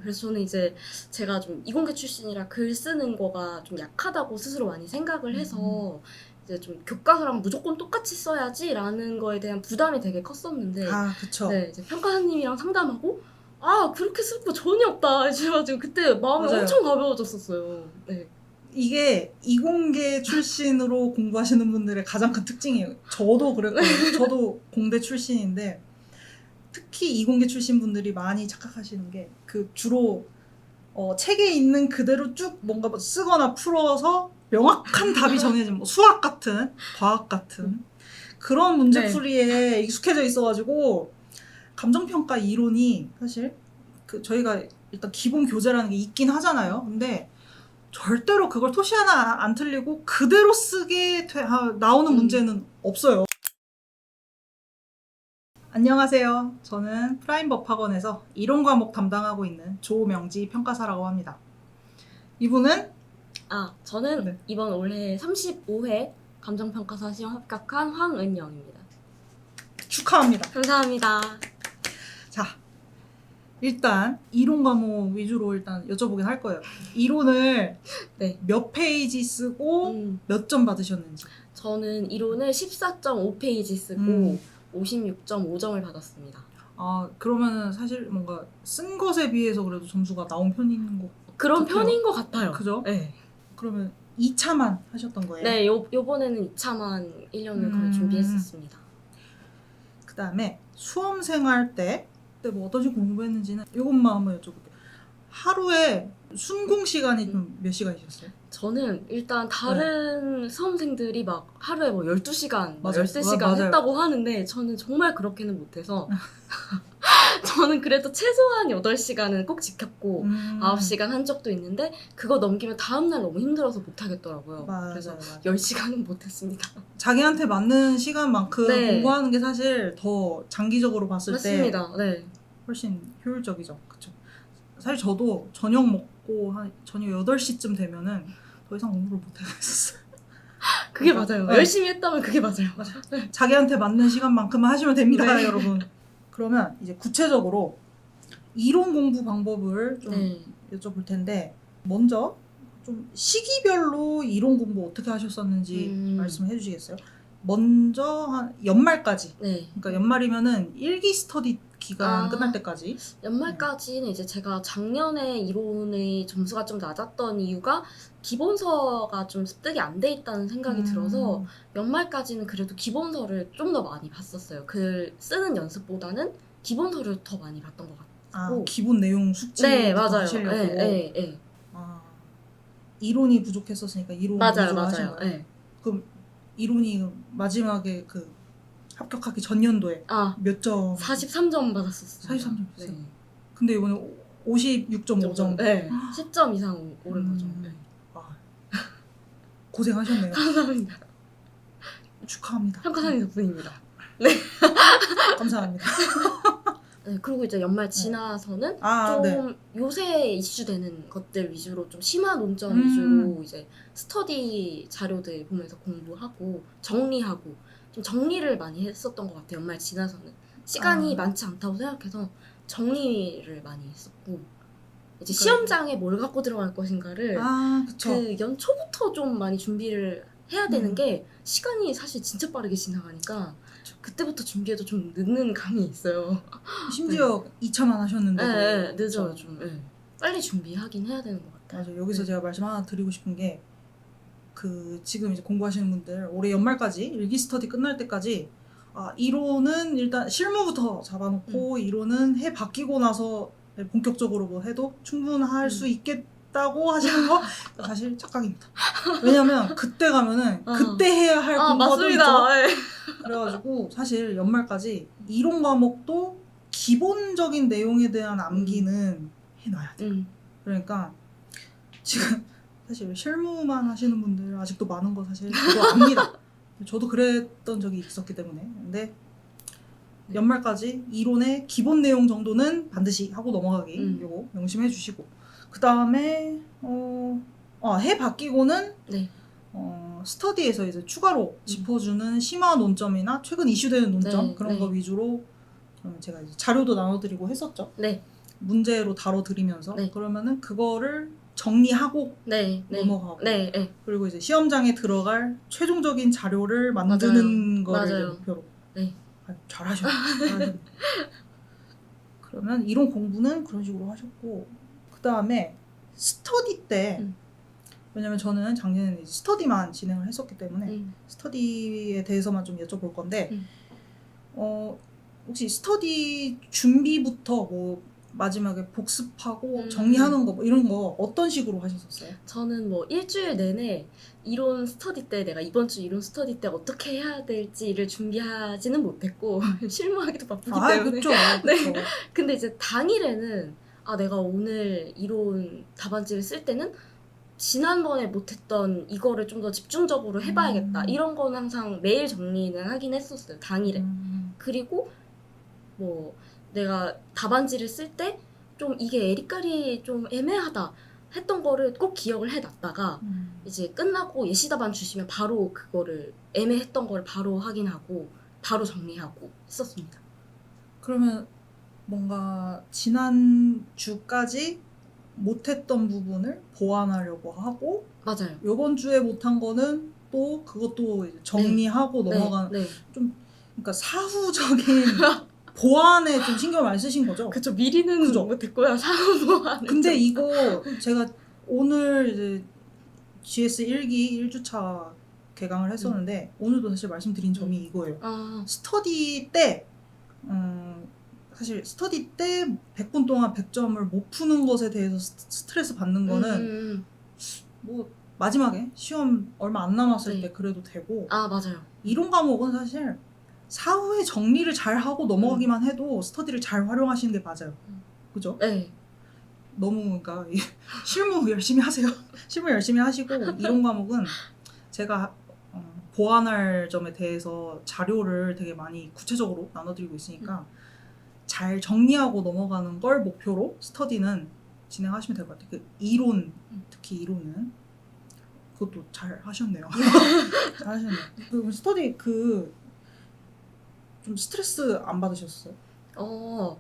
그래서 저는 이제 제가 좀 이공계 출신이라 글 쓰는 거가 좀 약하다고 스스로 많이 생각을 해서 이제 좀 교과서랑 무조건 똑같이 써야지라는 거에 대한 부담이 되게 컸었는데 그쵸. 네, 이제 평가사님이랑 상담하고 그렇게 쓸 거 전혀 없다 이래가지고 그때 마음이 맞아요. 엄청 가벼워졌었어요. 네. 이게 이공계 출신으로 공부하시는 분들의 가장 큰 특징이에요. 저도 그랬거든요. 저도 공대 출신인데 특히 이공계 출신 분들이 많이 착각하시는 게 그 주로 책에 있는 그대로 쭉 뭔가 뭐 쓰거나 풀어서 명확한 답이 정해진 뭐 수학 같은 과학 같은 그런 문제풀이에 익숙해져 있어가지고 감정평가 이론이 사실 저희가 일단 기본 교재라는 게 있긴 하잖아요. 근데 절대로 그걸 토시 하나 안 틀리고 그대로 쓰게 나오는 문제는 없어요. 안녕하세요. 저는 프라임법학원에서 이론 과목 담당하고 있는 조명지 평가사라고 합니다. 이분은 저는 네. 이번 올해 35회 감정평가사 시험 합격한 황은영입니다. 축하합니다. 감사합니다. 자, 일단 이론 과목 위주로 일단 여쭤보긴 할 거예요. 이론을 네. 몇 페이지 쓰고 몇 점 받으셨는지. 저는 이론을 14.5페이지 쓰고 56.5점을 받았습니다. 그러면 사실 뭔가 쓴 것에 비해서 그래도 점수가 나온 편인 거 그런 같아요. 편인 것 같아요. 그죠? 네. 그러면 2차만 하셨던 거예요? 네, 요번에는 2차만 1년을 거의 준비했었습니다. 그 다음에 수험생활 때 그때 뭐 어떤 식으로 공부했는지는 이것만 한번 여쭤볼게요. 하루에 순공 시간이 좀 몇 시간이셨어요? 저는 일단 다른 수험생들이 막 하루에 뭐 12시간, 맞아요. 13시간 맞아요. 했다고 하는데 저는 정말 그렇게는 못해서 저는 그래도 최소한 8시간은 꼭 지켰고 9시간 한 적도 있는데 그거 넘기면 다음날 너무 힘들어서 못하겠더라고요. 그래서 10시간은 못했습니다. 자기한테 맞는 시간만큼 네. 공부하는 게 사실 더 장기적으로 봤을 맞습니다. 때 네. 훨씬 효율적이죠. 그쵸? 사실 저도 저녁 먹고 한 저녁 8시쯤 되면은 더 이상 공부를 못하겠어요. 그게 맞아요. 네. 열심히 했다면 그게 맞아요. 자기한테 맞는 시간만큼만 하시면 됩니다, 네. 여러분. 그러면 이제 구체적으로 이론 공부 방법을 좀 여쭤볼 텐데 먼저 좀 시기별로 이론 공부 어떻게 하셨었는지 말씀해 주시겠어요? 먼저 한 연말까지. 네. 그러니까 연말이면은 일기 스터디 기간 끝날 때까지. 연말까지는 이제 제가 작년에 이론의 점수가 좀 낮았던 이유가 기본서가 좀 습득이 안 돼 있다는 생각이 들어서 연말까지는 그래도 기본서를 좀 더 많이 봤었어요. 글 쓰는 연습보다는 기본서를 더 많이 봤던 것 같고. 기본 내용 숙지 하시려고. 네. 이론이 부족했었으니까 이론 위주로 하신 거예요? 네. 그럼 이론이 마지막에 그 합격하기 전년도에 몇 점? 43점 받았었어요. 43점 네. 네. 근데 이번에 56.5점. 네. 10점 이상 오른 거죠. 네. 고생하셨네요. 감사합니다. 축하합니다. 평가사님 덕분입니다. 감사합니다. 네, 그리고 이제 연말 지나서는 좀 요새 이슈되는 것들 위주로 좀 심화 논점 위주로 이제 스터디 자료들 보면서 공부하고 정리하고 좀 정리를 많이 했었던 것 같아요. 연말 지나서는 시간이 많지 않다고 생각해서 정리를 많이 했었고 이제 시험장에 뭘 갖고 들어갈 것인가를 그 연초부터 좀 많이 준비를 해야 되는 게 시간이 사실 진짜 빠르게 지나가니까 그때부터 준비해도 좀 늦는 감이 있어요. 심지어 2차만 하셨는데도 네, 늦어요 좀. 네. 빨리 준비하긴 해야 되는 것 같아요. 맞아요. 여기서 제가 말씀 하나 드리고 싶은 게 지금 이제 공부하시는 분들 올해 연말까지 일기 스터디 끝날 때까지 이론은 일단 실무부터 잡아놓고 이론은 해 바뀌고 나서 본격적으로 뭐 해도 충분할 수 있겠다고 하시는 거 사실 착각입니다. 왜냐면 그때 가면은 그때 해야 할 공부가 또 있죠. 네. 그래가지고 사실 연말까지 이론 과목도 기본적인 내용에 대한 암기는 해놔야 돼요. 그러니까 지금 사실 실무만 하시는 분들 아직도 많은 거 사실 저도 압니다. 저도 그랬던 적이 있었기 때문에. 근데 연말까지 이론의 기본 내용 정도는 반드시 하고 넘어가기 요거 명심해 주시고 그 다음에 해 바뀌고는 스터디에서 이제 추가로 짚어주는 심화 논점이나 최근 이슈되는 논점 그런 거 위주로 그러면 제가 이제 자료도 나눠드리고 했었죠. 네. 문제로 다뤄드리면서 네. 그러면은 그거를 정리하고 네. 넘어가고 네. 네. 그리고 이제 시험장에 들어갈 최종적인 자료를 만드는 거를 이제 맞아요. 목표로. 네. 잘하셨네. 그러면 이론 공부는 그런 식으로 하셨고 그 다음에 스터디 때 왜냐면 저는 작년에는 이제 스터디만 진행을 했었기 때문에 스터디에 대해서만 좀 여쭤볼 건데 혹시 스터디 준비부터 뭐 마지막에 복습하고 정리하는 거 뭐 이런 거 어떤 식으로 하셨었어요? 저는 뭐 일주일 내내 이론 스터디 때 내가 이번 주 이론 스터디 때 어떻게 해야 될지를 준비하지는 못했고 실무하기도 바쁘기 때문에 그쵸. 네. 근데 이제 당일에는 내가 오늘 이론 답안지를 쓸 때는 지난번에 못했던 이거를 좀 더 집중적으로 해봐야겠다. 이런 건 항상 매일 정리는 하긴 했었어요. 당일에. 그리고 뭐 내가 답안지를 쓸 때 좀 이게 에리깔이 좀 애매하다 했던 거를 꼭 기억을 해놨다가 이제 끝나고 예시 답안 주시면 바로 그거를 애매했던 걸 바로 확인하고 바로 정리하고 했었습니다. 그러면 뭔가 지난 주까지 못했던 부분을 보완하려고 하고 맞아요. 요번 주에 못한 거는 또 그것도 이제 정리하고 넘어가는 좀 그러니까 사후적인 보완에 좀 신경 많이 쓰신 거죠? 그쵸. 미리는 못했고요. 사후 보완은 근데 이거 제가 오늘 이제 GS 1기 1주차 개강을 했었는데 오늘도 사실 말씀드린 점이 이거예요. 스터디 때 사실 스터디 때 100분 동안 100점을 못 푸는 것에 대해서 스트레스 받는 거는 뭐 마지막에 시험 얼마 안 남았을 때 그래도 되고 맞아요. 이론 과목은 사실 사후에 정리를 잘 하고 넘어가기만 해도 스터디를 잘 활용하시는 게 맞아요. 그죠? 네. 너무 그러니까 실무 열심히 하세요. 실무 열심히 하시고 이론 과목은 제가 보완할 점에 대해서 자료를 되게 많이 구체적으로 나눠드리고 있으니까 잘 정리하고 넘어가는 걸 목표로 스터디는 진행하시면 될 것 같아요. 그 이론, 특히 이론은 그것도 잘 하셨네요. 잘 하셨네요. 그 스터디 좀 스트레스 안 받으셨어요?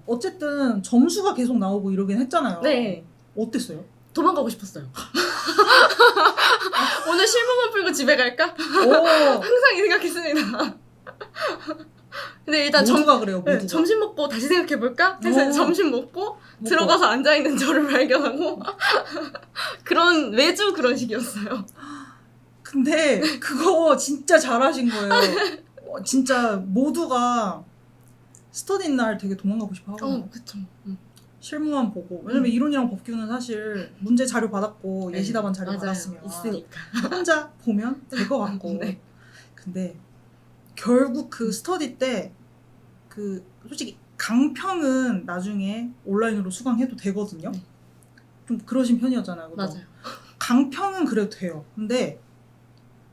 어쨌든 점수가 계속 나오고 이러긴 했잖아요. 네. 어땠어요? 도망가고 싶었어요. 오늘 실무만 풀고 집에 갈까? 항상 이 생각했습니다. 근데 일단 그래요, 모두가. 점심 먹고 다시 생각해볼까? 해서 점심 먹고 들어가서 앉아있는 저를 발견하고 그런 매주 그런 식이었어요. 근데 그거 진짜 잘하신 거예요. 진짜 모두가 스터디 날 되게 도망가고 싶어 하거든요. 그쵸. 실무만 보고. 왜냐면 이론이랑 법규는 사실 문제 자료 받았고 예시 답안 자료 받았으면 있으니까 혼자 보면 될 것 같고. 근데 결국 그 스터디 때 솔직히 강평은 나중에 온라인으로 수강해도 되거든요. 좀 그러신 편이었잖아요. 그죠? 맞아요. 강평은 그래도 돼요. 근데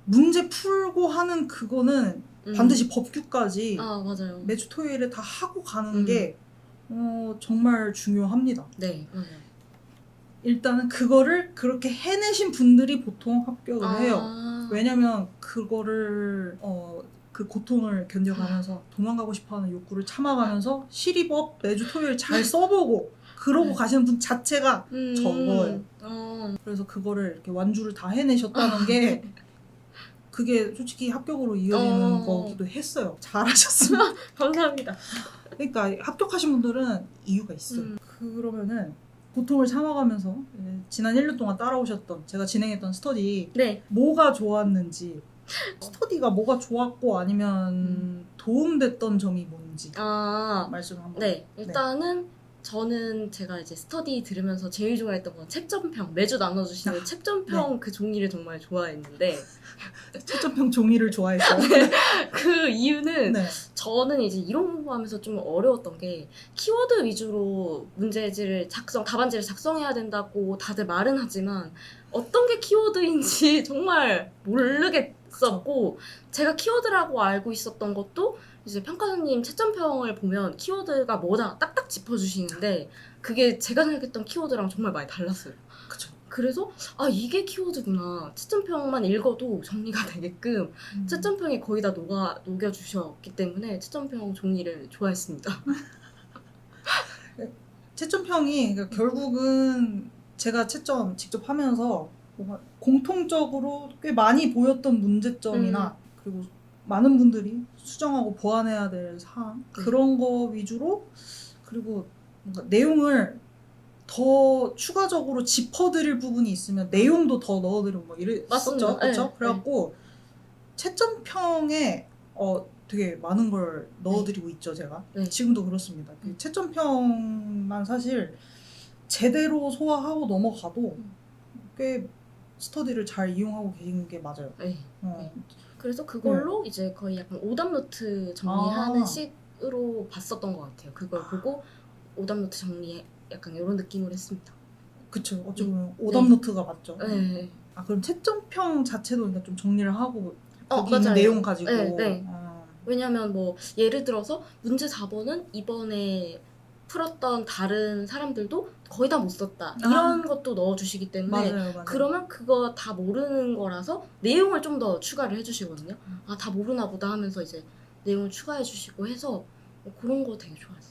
문제 풀고 하는 그거는 반드시 법규까지 맞아요. 매주 토요일에 다 하고 가는 게 정말 중요합니다. 네, 맞아요. 일단은 그거를 그렇게 해내신 분들이 보통 합격을 해요. 왜냐면 그거를 그 고통을 견뎌가면서 도망가고 싶어하는 욕구를 참아가면서 시리법 매주 토요일 잘 써보고 그러고 가시는 분 자체가 적어요. 그래서 그거를 이렇게 완주를 다 해내셨다는 게 그게 솔직히 합격으로 이어지는 거기도 했어요. 잘하셨습니다. 감사합니다. 그러니까 합격하신 분들은 이유가 있어요. 그러면은 고통을 참아가면서 지난 1년 동안 따라오셨던 제가 진행했던 스터디 뭐가 좋았는지 스터디가 뭐가 좋았고 아니면 도움됐던 점이 뭔지 말씀 한번. 일단은 저는 제가 이제 스터디 들으면서 제일 좋아했던 건 채점평 매주 나눠주시는 채점평 그 종이를 정말 좋아했는데 채점평 종이를 좋아했어요. 그 이유는 저는 이제 이론 공부하면서 좀 어려웠던 게 키워드 위주로 문제지를 답안지를 작성해야 된다고 다들 말은 하지만 어떤 게 키워드인지 정말 모르겠었고 제가 키워드라고 알고 있었던 것도 이제 평가사님 채점평을 보면 키워드가 뭐다 딱딱 짚어주시는데 그게 제가 생각했던 키워드랑 정말 많이 달랐어요. 그쵸. 그래서 이게 키워드구나. 채점평만 읽어도 정리가 되게끔 채점평이 거의 다 녹여주셨기 때문에 채점평 종이를 좋아했습니다. 채점평이 그러니까 결국은 제가 채점 직접 하면서 뭔가 공통적으로 꽤 많이 보였던 문제점이나 그리고 많은 분들이 수정하고 보완해야 될 사항 그런 거 위주로 그리고 뭔가 내용을 더 추가적으로 짚어드릴 부분이 있으면 내용도 더 넣어드리고 뭐 이랬었죠. 그렇죠? 네. 그래갖고 채점평에 되게 많은 걸 넣어드리고 있죠, 제가. 네. 지금도 그렇습니다. 그 채점평만 사실 제대로 소화하고 넘어가도 꽤 스터디를 잘 이용하고 계신 게 맞아요. 네. 그래서 그걸로 이제 거의 약간 오답노트 정리하는 식으로 봤었던 것 같아요. 그걸 보고 오답노트 정리 약간 이런 느낌으로 했습니다. 그쵸. 어찌 보면 오답노트가 맞죠. 네. 아, 그럼 채점평 자체도 그러니까 좀 정리를 하고 거기 있는 맞아요. 내용 가지고. 네. 왜냐면 뭐 예를 들어서 문제 4번은 이번에 풀었던 다른 사람들도 거의 다 못 썼다. 이런 것도 넣어주시기 때문에 맞아요. 그러면 그거 다 모르는 거라서 내용을 좀 더 추가를 해주시거든요. 아, 다 모르나 보다 하면서 이제 내용을 추가해 주시고 해서 그런 거 되게 좋았어요.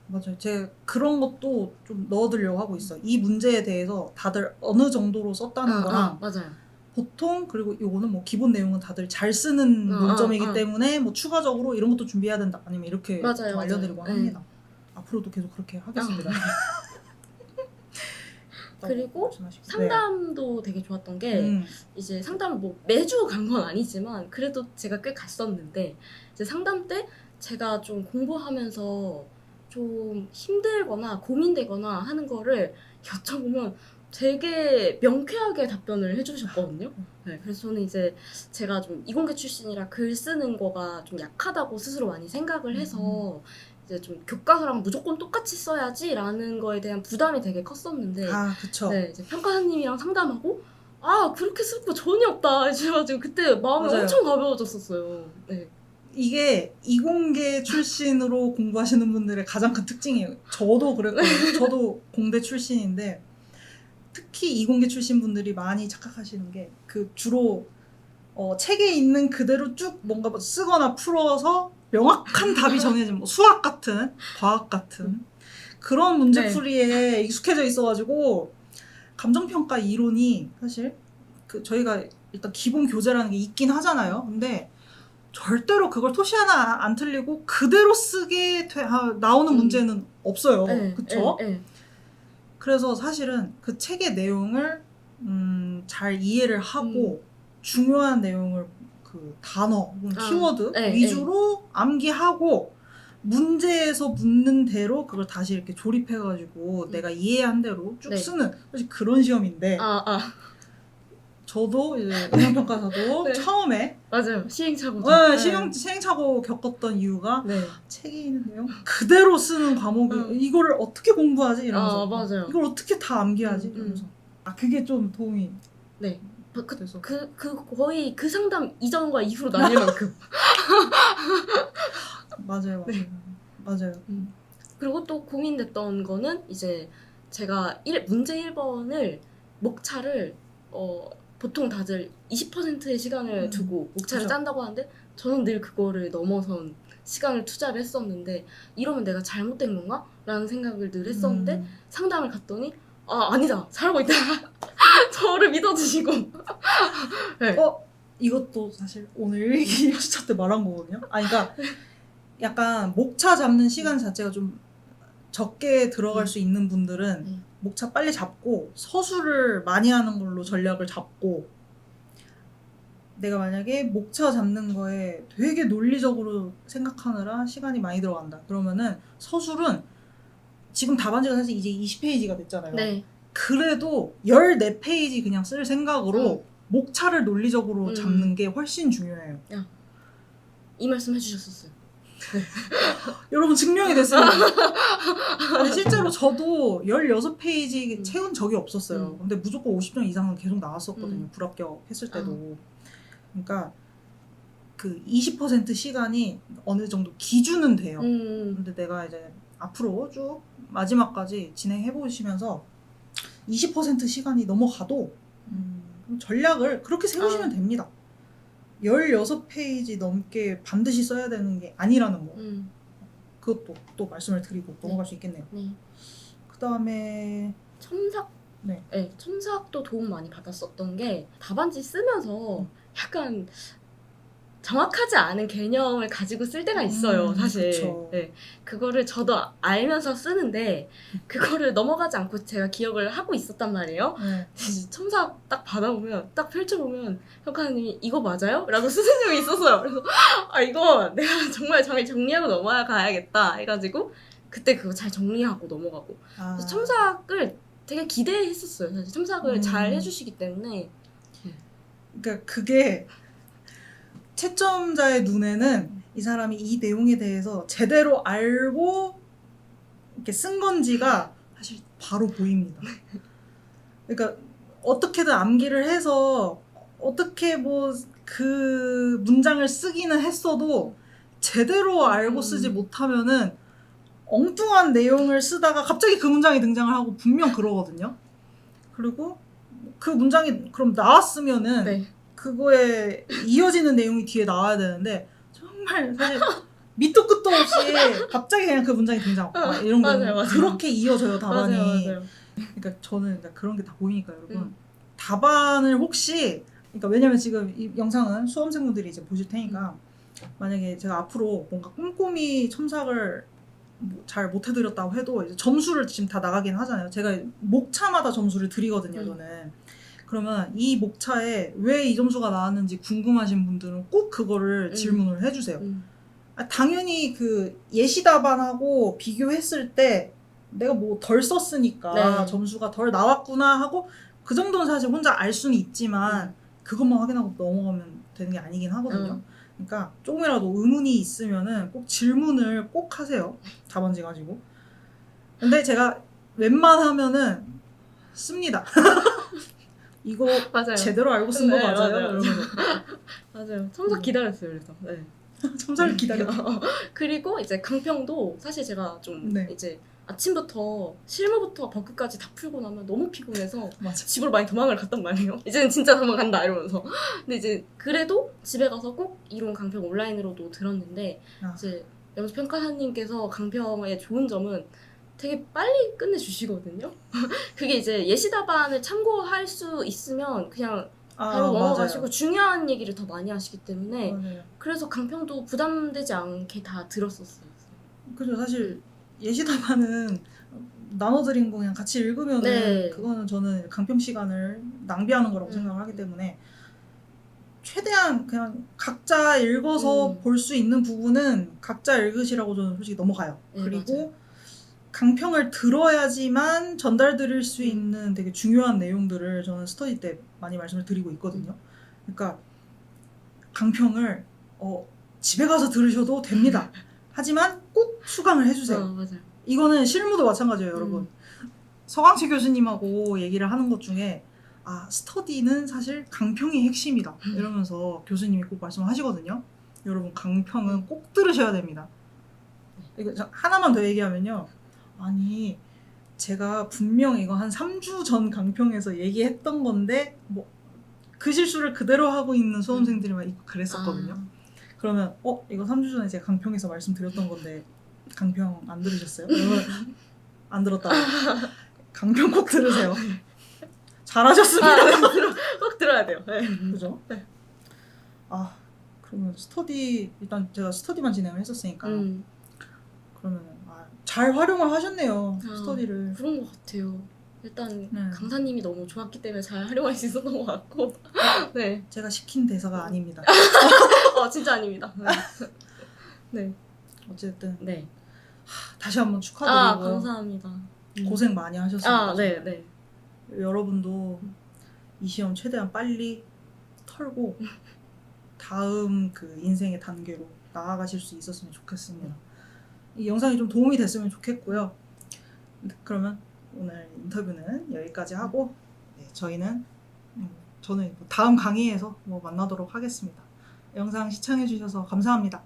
맞아요. 제가 그런 것도 좀 넣어두려고 하고 있어요. 이 문제에 대해서 다들 어느 정도로 썼다는 거랑 맞아요. 보통 그리고 이거는 뭐 기본 내용은 다들 잘 쓰는 논점이기 때문에 뭐 추가적으로 이런 것도 준비해야 된다 아니면 이렇게 좀 알려드리고 합니다. 앞으로도 계속 그렇게 하겠습니다. 그리고 상담도 되게 좋았던 게 이제 상담을 뭐 매주 간 건 아니지만 그래도 제가 꽤 갔었는데 이제 상담 때 제가 좀 공부하면서 좀 힘들거나 고민되거나 하는 거를 여쭤보면 되게 명쾌하게 답변을 해주셨거든요. 네, 그래서 저는 이제 제가 좀 이공계 출신이라 글 쓰는 거가 좀 약하다고 스스로 많이 생각을 해서 이제 좀 교과서랑 무조건 똑같이 써야지라는 거에 대한 부담이 되게 컸었는데, 그쵸. 네, 이제 평가사님이랑 상담하고 그렇게 쓸 거 전혀 없다 해가지고 그때 마음이 맞아요. 엄청 가벼워졌었어요. 네. 이게 이공계 출신으로 공부하시는 분들의 가장 큰 특징이에요. 저도 그랬거든요. 저도 공대 출신인데 특히 이공계 출신 분들이 많이 착각하시는 게 그 주로 책에 있는 그대로 쭉 뭔가 쓰거나 풀어서 명확한 답이 정해진 뭐 수학 같은 과학 같은 그런 문제풀이에 익숙해져 있어가지고 감정평가 이론이 사실 그 저희가 일단 기본 교재라는 게 있긴 하잖아요. 근데 절대로 그걸 토시 하나 안 틀리고 그대로 쓰게 나오는 문제는 없어요. 그쵸? 그래서 사실은 그 책의 내용을 잘 이해를 하고 중요한 내용을 그 단어, 키워드 위주로 암기하고 문제에서 묻는 대로 그걸 다시 이렇게 조립해가지고 내가 이해한 대로 쭉 쓰는 사실 그런 시험인데 저도 이제 응용평가사도 처음에 맞아요. 시행착오죠. 시행착오 겪었던 이유가 책에 있는 내용 그대로 쓰는 과목이 이거를 어떻게 공부하지? 이러면서 맞아요. 이걸 어떻게 다 암기하지? 이러면서 그게 좀 도움이 돼서 거의 그 상담 이전과 이후로 나뉠 만큼 맞아요. 그리고 또 고민됐던 거는 이제 제가 문제 1번을 목차를 보통 다들 20%의 시간을 두고 목차를 짠다고 하는데 저는 늘 그거를 넘어선 시간을 투자를 했었는데 이러면 내가 잘못된 건가? 라는 생각을 늘 했었는데 상담을 갔더니 아니다. 잘하고 있다. 저를 믿어주시고 이것도 사실 오늘 일기 1주차 때 말한 거거든요. 그러니까 약간 목차 잡는 시간 자체가 좀 적게 들어갈 수 있는 분들은 목차 빨리 잡고 서술을 많이 하는 걸로 전략을 잡고 내가 만약에 목차 잡는 거에 되게 논리적으로 생각하느라 시간이 많이 들어간다. 그러면은 서술은 지금 답안지가 사실 이제 20페이지가 됐잖아요. 그래도 14페이지 그냥 쓸 생각으로 목차를 논리적으로 잡는 게 훨씬 중요해요. 이 말씀 해주셨었어요. 여러분 증명이 됐습니다. 아니, 실제로 저도 16페이지 채운 적이 없었어요. 근데 무조건 50점 이상은 계속 나왔었거든요. 불합격 했을 때도. 그러니까 그 20% 시간이 어느 정도 기준은 돼요. 근데 내가 이제 앞으로 쭉 마지막까지 진행해 보시면서 20% 시간이 넘어가도 전략을 그렇게 세우시면 됩니다. 16페이지 넘게 반드시 써야 되는 게 아니라는 거. 그것도 또 말씀을 드리고 넘어갈 수 있겠네요. 네. 그 다음에 첨삭. 네. 네, 첨삭도 도움 많이 받았었던 게 답안지 쓰면서 약간 정확하지 않은 개념을 가지고 쓸 때가 있어요, 사실. 그쵸. 네, 그거를 저도 알면서 쓰는데 그거를 넘어가지 않고 제가 기억을 하고 있었단 말이에요. 네. 첨삭 딱 받아보면 딱 펼쳐보면 평가님이 이거 맞아요? 라고 쓰신 적이 있었어요. 그래서 아 이거 내가 정말 잘 정리하고 넘어가야겠다 해가지고 그때 그거 잘 정리하고 넘어가고 그래서 첨삭을 되게 기대했었어요. 사실 첨삭을 잘 해주시기 때문에. 그러니까 그게 채점자의 눈에는 이 사람이 이 내용에 대해서 제대로 알고 이렇게 쓴 건지가 사실 바로 보입니다. 그러니까 어떻게든 암기를 해서 어떻게 뭐 그 문장을 쓰기는 했어도 제대로 알고 쓰지 못하면은 엉뚱한 내용을 쓰다가 갑자기 그 문장이 등장을 하고 분명 그러거든요. 그리고 그 문장이 그럼 나왔으면은 네. 그거에 이어지는 내용이 뒤에 나와야 되는데 정말 사실 밑도 끝도 없이 갑자기 그냥 그 문장이 등장하고 이런 거 맞아요. 그렇게 이어져요 답안이. 맞아요. 그러니까 저는 그런 게 다 보이니까 여러분 답안을 혹시 그러니까 왜냐면 지금 이 영상은 수험생분들이 이제 보실 테니까 만약에 제가 앞으로 뭔가 꼼꼼히 첨삭을 잘 못해드렸다고 해도 이제 점수를 지금 다 나가긴 하잖아요. 제가 목차마다 점수를 드리거든요. 저는. 그러면 이 목차에 왜 이 점수가 나왔는지 궁금하신 분들은 꼭 그거를 질문을 해주세요. 당연히 그 예시 답안하고 비교했을 때 내가 뭐 덜 썼으니까 점수가 덜 나왔구나 하고 그 정도는 사실 혼자 알 수는 있지만 그것만 확인하고 넘어가면 되는 게 아니긴 하거든요. 그러니까 조금이라도 의문이 있으면은 꼭 질문을 꼭 하세요. 답안지 가지고. 근데 제가 웬만하면은 씁니다. 이거 맞아요. 제대로 알고 쓴 거 네, 맞아요? 맞아요. 이러면서. 맞아요. 첨삭 기다렸어요. 그래서. 네. 첨삭을 기다려. 그리고 이제 강평도 사실 제가 좀 이제 아침부터 실무부터 버크까지 다 풀고 나면 너무 피곤해서 맞아. 집으로 많이 도망을 갔단 말이에요. 이제는 진짜 도망간다 이러면서. 근데 이제 그래도 집에 가서 꼭 이론 강평 온라인으로도 들었는데 이제 영수평가사님께서 강평의 좋은 점은 되게 빨리 끝내주시거든요. 그게 이제 예시 답안을 참고할 수 있으면 그냥 바로 넘어가시고 맞아요. 중요한 얘기를 더 많이 하시기 때문에 맞아요. 그래서 강평도 부담되지 않게 다 들었었어요. 그죠. 사실 예시 답안은 나눠드린 거 그냥 같이 읽으면은 그거는 저는 강평 시간을 낭비하는 거라고 생각을 하기 때문에 최대한 그냥 각자 읽어서 볼 수 있는 부분은 각자 읽으시라고 저는 솔직히 넘어가요. 그리고 맞아요. 강평을 들어야지만 전달드릴 수 있는 되게 중요한 내용들을 저는 스터디 때 많이 말씀을 드리고 있거든요. 그러니까 강평을 집에 가서 들으셔도 됩니다. 하지만 꼭 수강을 해주세요. 맞아요. 이거는 실무도 마찬가지예요, 여러분. 서강치 교수님하고 얘기를 하는 것 중에 스터디는 사실 강평이 핵심이다 이러면서 교수님이 꼭 말씀하시거든요. 여러분 강평은 꼭 들으셔야 됩니다. 이거 하나만 더 얘기하면요. 아니 제가 분명 이거 한 3주 전 강평에서 얘기했던 건데 뭐 그 실수를 그대로 하고 있는 수험생들이 막 있고 그랬었거든요. 그러면 이거 3주 전에 제가 강평에서 말씀드렸던 건데 강평 안 들으셨어요? 안 들었다. 강평 꼭 들으세요. 잘하셨습니다. 꼭 들어야 돼요. 네. 그죠? 네. 그러면 스터디 일단 제가 스터디만 진행을 했었으니까 그러면 잘 활용을 하셨네요. 스터디를. 그런 것 같아요. 일단 강사님이 너무 좋았기 때문에 잘 활용할 수 있었던 것 같고. 네. 제가 시킨 대사가 아닙니다. 진짜 아닙니다. 네. 어쨌든 네. 다시 한번 축하드리고요. 감사합니다. 고생 많이 하셨습니다. 네. 여러분도 이 시험 최대한 빨리 털고 다음 그 인생의 단계로 나아가실 수 있었으면 좋겠습니다. 이 영상이 좀 도움이 됐으면 좋겠고요. 그러면 오늘 인터뷰는 여기까지 하고 저희는 저는 다음 강의에서 만나도록 하겠습니다. 영상 시청해주셔서 감사합니다.